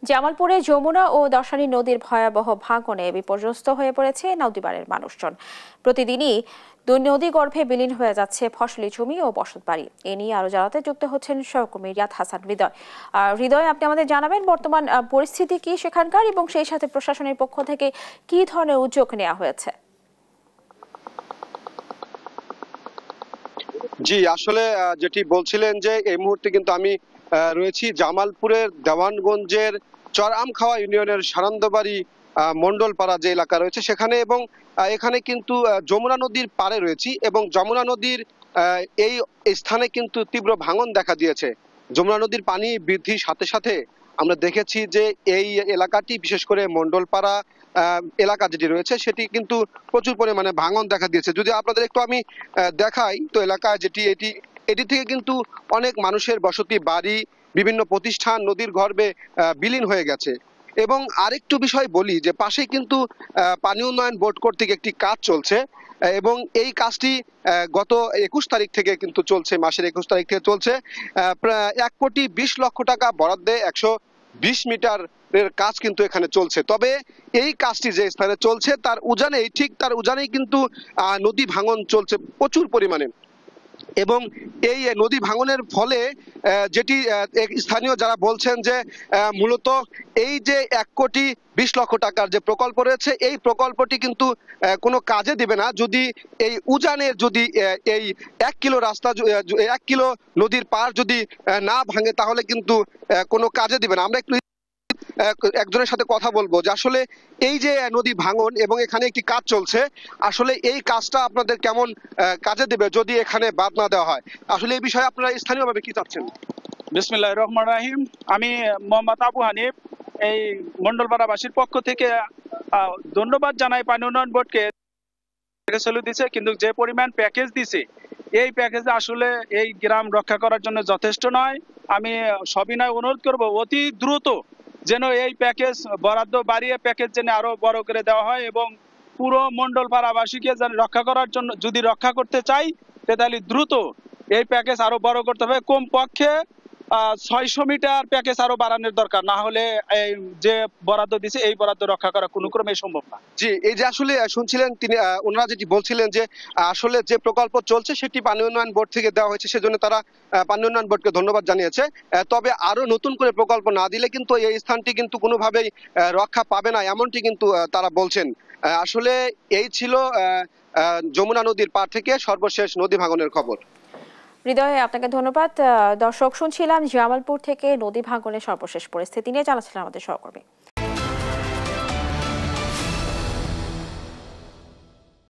জামালপুরে যমুনা ও দশানী নদীর ভয়াবহ ভাঙনে বিপর্যস্ত হয়ে পড়েছে নদীপাড়ের মানুষজন। প্রতিদিনই দুই নদী গর্ভে বিলীন হয়ে যাচ্ছে ফসলি জমি ও বসতবাড়ি। এ নিয়ে আরো জানাতে যুক্ত হচ্ছেন সহকর্মী রিয়াদ হাসান হৃদয়। হৃদয়, আপনি আমাদের জানাবেন বর্তমান পরিস্থিতি কি সেখানকার, এবং সেই সাথে প্রশাসনের পক্ষ থেকে কি ধরনের উদ্যোগ নেওয়া হয়েছে? জি, আসলে যেটি বলছিলেন যে এই মুহূর্তে কিন্তু আমি রয়েছি জামালপুরের দেওয়ানগঞ্জের চরআমখাওয়া ইউনিয়নের সানন্দবাড়ি মন্ডলপাড়া যে এলাকা রয়েছে সেখানে, এবং এখানে কিন্তু যমুনা নদীর পাড়ে রয়েছি এবং যমুনা নদীর এই স্থানে কিন্তু তীব্র ভাঙন দেখা দিয়েছে। যমুনা নদীর পানি বৃদ্ধির সাথে সাথে আমরা দেখেছি যে এই এলাকাটি, বিশেষ করে মন্ডলপাড়া এলাকা যেটি রয়েছে সেটি কিন্তু প্রচুর পরিমাণে ভাঙন দেখা দিয়েছে। যদি আপনাদের একটু আমি দেখাই, তো এলাকা যেটি এটি থেকে কিন্তু অনেক মানুষের বসতি বাড়ি, বিভিন্ন প্রতিষ্ঠান নদীর গর্ভে বিলীন হয়ে গেছে। এবং আরেকটু বিষয় বলি যে পাশেই কিন্তু পানি উন্নয়ন বোর্ড কর্তৃক একটি কাজ চলছে, এবং এই কাজটি গত 21 তারিখ থেকে কিন্তু চলছে, মাসের 21 তারিখ থেকে চলছে। প্রায় 1,20,00,000 টাকা বরাদ্দে 120 মিটারের কাজ কিন্তু এখানে চলছে। তবে এই কাজটি যে স্থানে চলছে তার উজানেই কিন্তু নদী ভাঙন চলছে প্রচুর পরিমাণে। এবং এই নদী ভাঙনের ফলে যেটি স্থানীয় যারা বলছেন যে মূলত এই যে 1,20,00,000 টাকার যে প্রকল্প রয়েছে এই প্রকল্পটি কিন্তু কোনো কাজে দিবে না যদি এই উজানের যদি এই 1 কিলো রাস্তা 1 কিলো নদীর পাড় যদি না ভাঙে, তাহলে কিন্তু কোনো কাজে দিবে না। আমরা একটু একজনের সাথে কথা বলবো যে আসলে এই যে নদী ভাঙন এবং এখানে একটি কাজ চলছে, আসলে এই কাজটা আপনাদের কেমন কাজে দেবে যদি এখানে বাদ না দেওয়া হয়? আসলে এই বিষয়ে আপনারা স্থানীয়ভাবে কি চাচ্ছেন? বিসমিল্লাহির রহমানির রহিম। আমি মোহাম্মদ আবু হানিফ, এই মন্ডলপাড়াবাসীর পক্ষ থেকে ধন্যবাদ জানাই পানি উন্নয়ন বোর্ডকে। দিছে, কিন্তু যে পরিমাণ প্যাকেজ দিছে এই প্যাকেজ আসলে এই গ্রাম রক্ষা করার জন্য যথেষ্ট নয়। আমি সবিনয় অনুরোধ করব অতি দ্রুত যেন এই প্যাকেজ বরাদ্দ বাড়িয়ে প্যাকেজ যেন আরো বড় করে দেওয়া হয়, এবং পুরো মন্ডলপাড়াবাসীকে যেন রক্ষা করার জন্য, যদি রক্ষা করতে চাই তাহলে দ্রুত এই প্যাকেজ আরো বড় করতে হবে। কমপক্ষে 600 মিটার প্যাকেজ আরো বাড়ানোর দরকার, না হলে এই যে বরাদ্দ দিছে এই বরাদ্দ রক্ষা করা কোনো ক্রমে সম্ভব না। জি, এই যে আসলে শুনছিলেন তিনি, ওনারা যেটি বলছিলেন যে আসলে যে প্রকল্প চলছে সেটি পানি উন্নয়ন বোর্ড থেকে দেওয়া হয়েছে, সেজন্য তারা পানি উন্নয়ন বোর্ডকে ধন্যবাদ জানিয়েছে। তবে আরো নতুন করে প্রকল্প না দিলে কিন্তু এই স্থানটি কিন্তু কোনোভাবেই রক্ষা পাবে না, এমনটি কিন্তু তারা বলছেন। আসলে এই ছিল যমুনা নদীর পাড় থেকে সর্বশেষ নদী ভাঙনের খবর। হৃদয়, আপনাকে ধন্যবাদ। দর্শক, শুনছিলাম জামালপুর থেকে নদী ভাঙনের সর্বশেষ পরিস্থিতি নিয়ে জানাচ্ছিলেন আমাদের সহকর্মী।